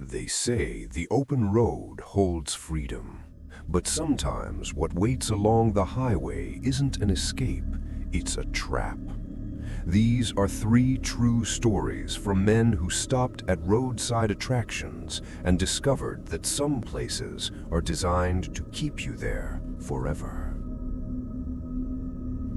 They say the open road holds freedom, but sometimes what waits along the highway isn't an escape, it's a trap. These are 3 true stories from men who stopped at roadside attractions and discovered that some places are designed to keep you there forever.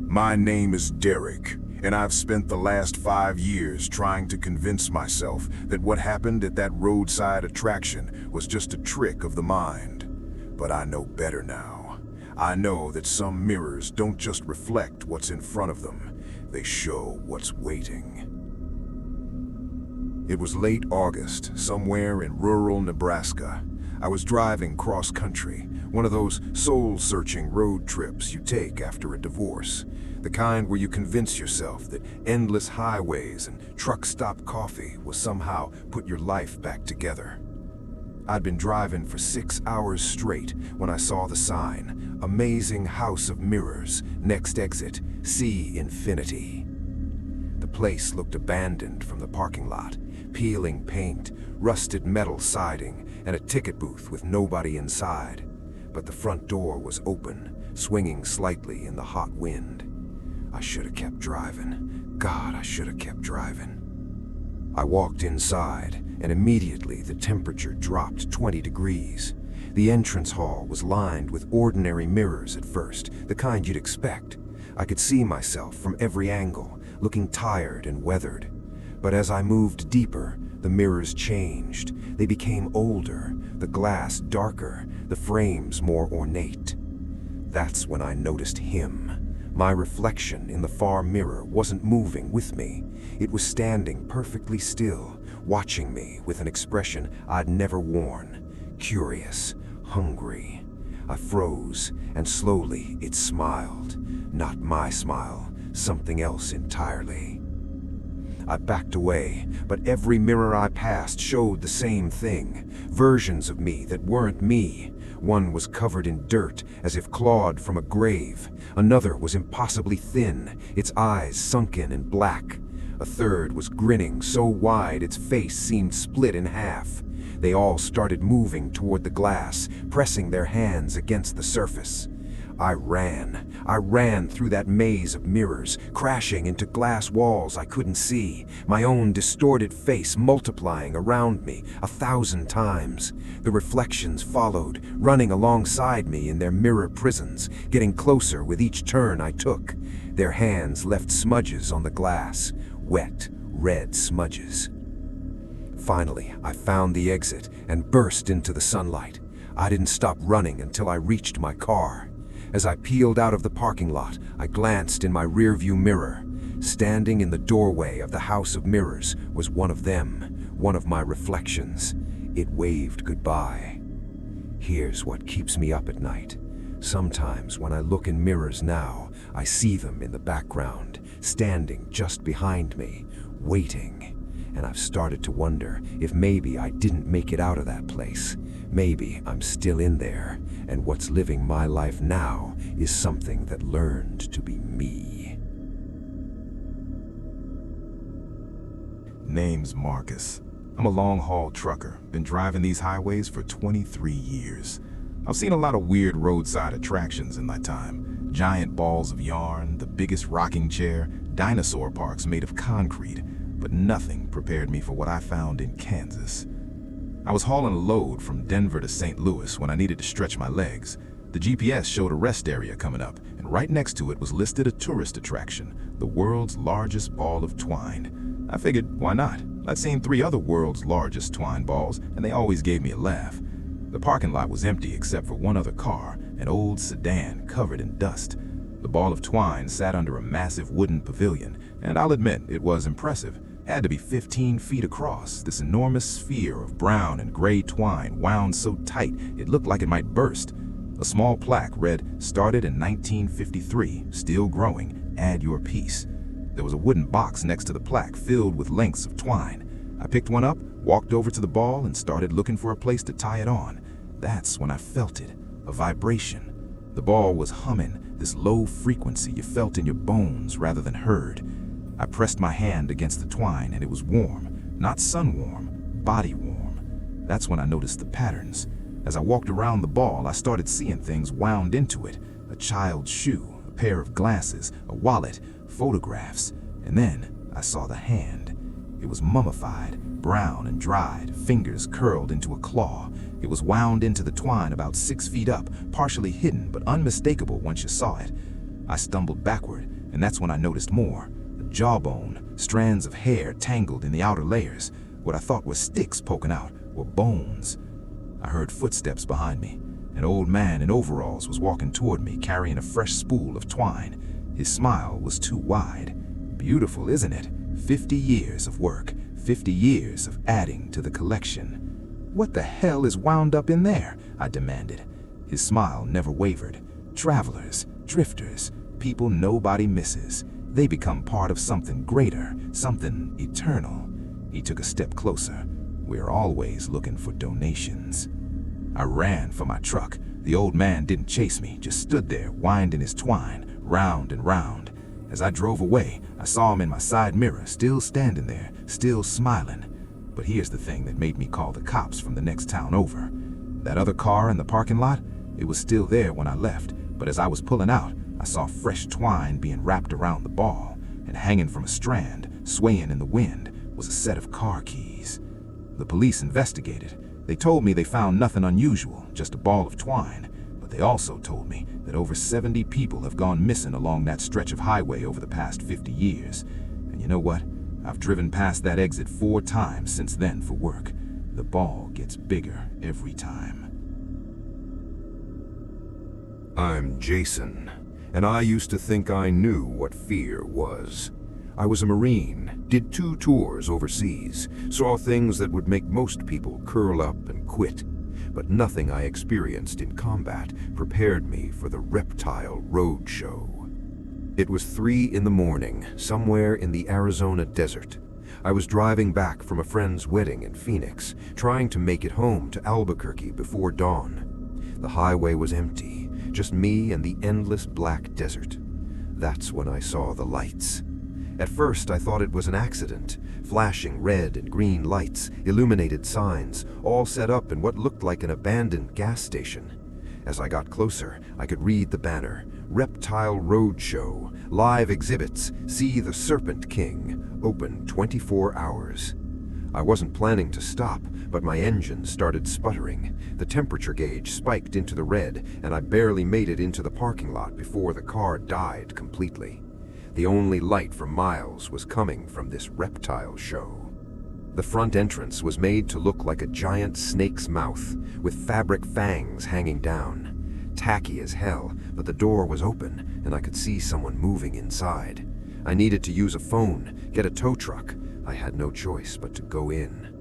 My name is Derek, and I've spent the last 5 years trying to convince myself that what happened at that roadside attraction was just a trick of the mind. But I know better now. I know that some mirrors don't just reflect what's in front of them, they show what's waiting. It was late August, somewhere in rural Nebraska. I was driving cross-country, one of those soul-searching road trips you take after a divorce. The kind where you convince yourself that endless highways and truck-stop coffee will somehow put your life back together. I'd been driving for 6 hours straight when I saw the sign, "Amazing House of Mirrors, next exit, see infinity." The place looked abandoned from the parking lot, peeling paint, rusted metal siding, and a ticket booth with nobody inside. But the front door was open, swinging slightly in the hot wind. I should have kept driving. God, I should have kept driving. I walked inside, and immediately the temperature dropped 20 degrees. The entrance hall was lined with ordinary mirrors at first, the kind you'd expect. I could see myself from every angle, looking tired and weathered. But as I moved deeper, the mirrors changed. They became older, the glass darker, the frames more ornate. That's when I noticed him. My reflection in the far mirror wasn't moving with me. It was standing perfectly still, watching me with an expression I'd never worn. Curious, hungry. I froze, and slowly it smiled. Not my smile, something else entirely. I backed away, but every mirror I passed showed the same thing. Versions of me that weren't me. One was covered in dirt, as if clawed from a grave. Another was impossibly thin, its eyes sunken and black. A third was grinning so wide its face seemed split in half. They all started moving toward the glass, pressing their hands against the surface. I ran through that maze of mirrors, crashing into glass walls I couldn't see, my own distorted face multiplying around me 1,000 times. The reflections followed, running alongside me in their mirror prisons, getting closer with each turn I took. Their hands left smudges on the glass, wet, red smudges. Finally, I found the exit and burst into the sunlight. I didn't stop running until I reached my car. As I peeled out of the parking lot, I glanced in my rearview mirror. Standing in the doorway of the House of Mirrors was one of them, one of my reflections. It waved goodbye. Here's what keeps me up at night. Sometimes when I look in mirrors now, I see them in the background, standing just behind me, waiting. And I've started to wonder if maybe I didn't make it out of that place. Maybe I'm still in there, and what's living my life now is something that learned to be me. Name's Marcus. I'm a long-haul trucker, been driving these highways for 23 years. I've seen a lot of weird roadside attractions in my time. Giant balls of yarn, the biggest rocking chair, dinosaur parks made of concrete, but nothing prepared me for what I found in Kansas. I was hauling a load from Denver to St. Louis when I needed to stretch my legs. The GPS showed a rest area coming up, and right next to it was listed a tourist attraction, the world's largest ball of twine. I figured, why not? I'd seen 3 other world's largest twine balls, and they always gave me a laugh. The parking lot was empty except for one other car, an old sedan covered in dust. The ball of twine sat under a massive wooden pavilion, and I'll admit it was impressive. Had to be 15 feet across, this enormous sphere of brown and gray twine wound so tight it looked like it might burst. A small plaque read, "Started in 1953, still growing, add your piece." There was a wooden box next to the plaque filled with lengths of twine. I picked one up, walked over to the ball, and started looking for a place to tie it on. That's when I felt it, a vibration. The ball was humming, this low frequency you felt in your bones rather than heard. I pressed my hand against the twine and it was warm, not sun warm, body warm. That's when I noticed the patterns. As I walked around the ball, I started seeing things wound into it. A child's shoe, a pair of glasses, a wallet, photographs, and then I saw the hand. It was mummified, brown and dried, fingers curled into a claw. It was wound into the twine about 6 feet up, partially hidden but unmistakable once you saw it. I stumbled backward, and that's when I noticed more. A jawbone, strands of hair tangled in the outer layers. What I thought were sticks poking out were bones. I heard footsteps behind me. An old man in overalls was walking toward me, carrying a fresh spool of twine. His smile was too wide. Beautiful, isn't it? 50 years of work, 50 years of adding to the collection. What the hell is wound up in there? I demanded. His smile never wavered. Travelers, drifters, people nobody misses. They become part of something greater, something eternal. He took a step closer. We're always looking for donations. I ran for my truck. The old man didn't chase me, just stood there, winding his twine, round and round. As I drove away, I saw him in my side mirror, still standing there, still smiling. But here's the thing that made me call the cops from the next town over. That other car in the parking lot, it was still there when I left, but as I was pulling out, I saw fresh twine being wrapped around the ball, and hanging from a strand, swaying in the wind, was a set of car keys. The police investigated. They told me they found nothing unusual, just a ball of twine, but they also told me that over 70 people have gone missing along that stretch of highway over the past 50 years. And you know what? I've driven past that exit 4 times since then for work. The ball gets bigger every time. I'm Jason, and I used to think I knew what fear was. I was a Marine, did 2 tours overseas, saw things that would make most people curl up and quit. But nothing I experienced in combat prepared me for the Reptile Roadshow. It was 3 in the morning, somewhere in the Arizona desert. I was driving back from a friend's wedding in Phoenix, trying to make it home to Albuquerque before dawn. The highway was empty, just me and the endless black desert. That's when I saw the lights. At first I thought it was an accident. Flashing red and green lights, illuminated signs, all set up in what looked like an abandoned gas station. As I got closer, I could read the banner, Reptile Roadshow, live exhibits, see the Serpent King, open 24 hours. I wasn't planning to stop, but my engine started sputtering. The temperature gauge spiked into the red, and I barely made it into the parking lot before the car died completely. The only light for miles was coming from this reptile show. The front entrance was made to look like a giant snake's mouth, with fabric fangs hanging down. Tacky as hell, but the door was open, and I could see someone moving inside. I needed to use a phone, get a tow truck. I had no choice but to go in.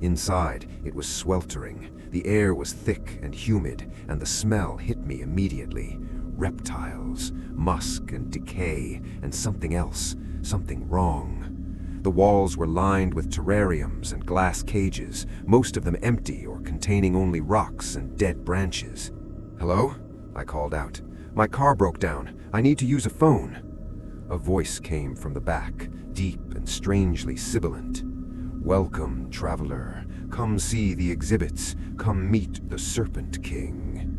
Inside, it was sweltering. The air was thick and humid, and the smell hit me immediately. Reptiles, musk and decay, and something else, something wrong. The walls were lined with terrariums and glass cages, most of them empty or containing only rocks and dead branches. "Hello?" I called out. "My car broke down. I need to use a phone." A voice came from the back, deep and strangely sibilant. "Welcome, traveler. Come see the exhibits. Come meet the Serpent King."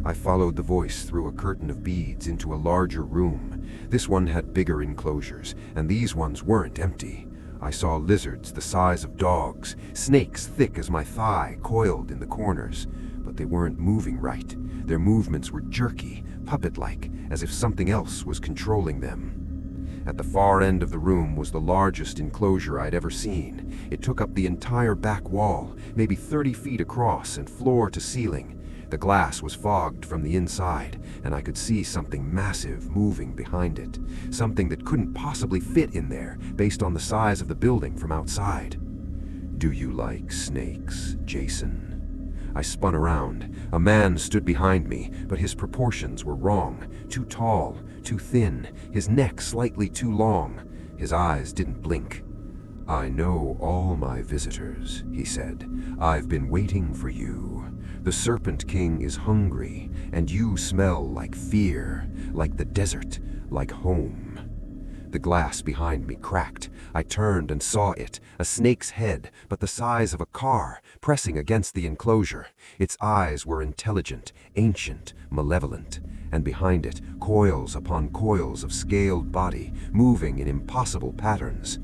I followed the voice through a curtain of beads into a larger room. This one had bigger enclosures, and these ones weren't empty. I saw lizards the size of dogs, snakes thick as my thigh coiled in the corners, but they weren't moving right. Their movements were jerky, puppet-like, as if something else was controlling them. At the far end of the room was the largest enclosure I'd ever seen. It took up the entire back wall, maybe 30 feet across and floor to ceiling. The glass was fogged from the inside, and I could see something massive moving behind it, something that couldn't possibly fit in there based on the size of the building from outside. "Do you like snakes, Jason?" I spun around. A man stood behind me, but his proportions were wrong. Too tall, too thin, his neck slightly too long. His eyes didn't blink. "I know all my visitors," he said. "I've been waiting for you. The Serpent King is hungry, and you smell like fear, like the desert, like home. The glass behind me cracked. I turned and saw it, a snake's head, but the size of a car, pressing against the enclosure. Its eyes were intelligent, ancient, malevolent, and behind it, coils upon coils of scaled body, moving in impossible patterns.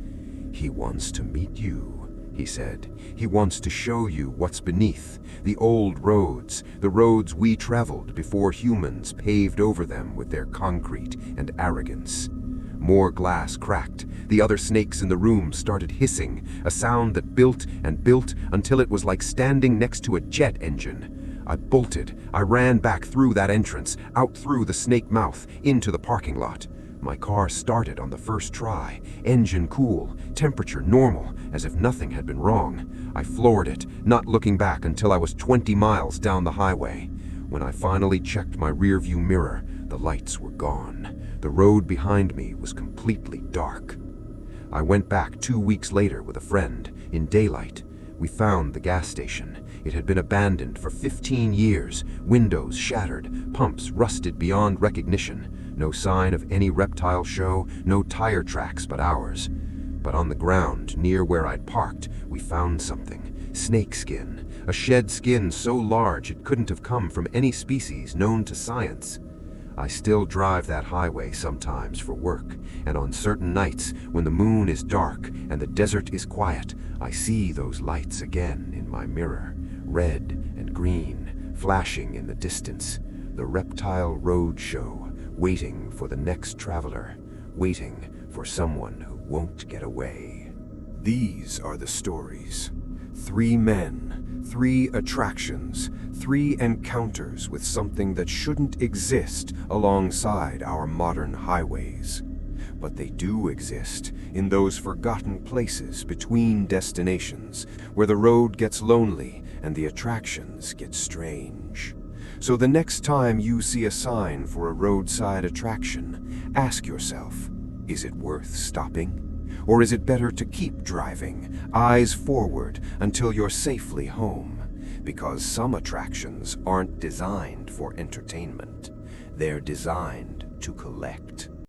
"He wants to meet you," he said. "He wants to show you what's beneath, the old roads, the roads we traveled before humans paved over them with their concrete and arrogance." More glass cracked. The other snakes in the room started hissing, a sound that built and built until it was like standing next to a jet engine. I bolted. I ran back through that entrance, out through the snake mouth, into the parking lot. My car started on the first try, engine cool, temperature normal, as if nothing had been wrong. I floored it, not looking back until I was 20 miles down the highway. When I finally checked my rearview mirror, the lights were gone. The road behind me was completely dark. I went back 2 weeks later with a friend, in daylight. We found the gas station. It had been abandoned for 15 years, windows shattered, pumps rusted beyond recognition. No sign of any reptile show, no tire tracks but ours. But on the ground, near where I'd parked, we found something. Snake skin. A shed skin so large it couldn't have come from any species known to science. I still drive that highway sometimes for work, and on certain nights, when the moon is dark and the desert is quiet, I see those lights again in my mirror, red and green, flashing in the distance. The Reptile Roadshow, waiting for the next traveler, waiting for someone who won't get away. These are the stories. 3 men, 3 attractions, 3 encounters with something that shouldn't exist alongside our modern highways. But they do exist in those forgotten places between destinations, where the road gets lonely and the attractions get strange. So the next time you see a sign for a roadside attraction, ask yourself, is it worth stopping? Or is it better to keep driving, eyes forward, until you're safely home? Because some attractions aren't designed for entertainment. They're designed to collect.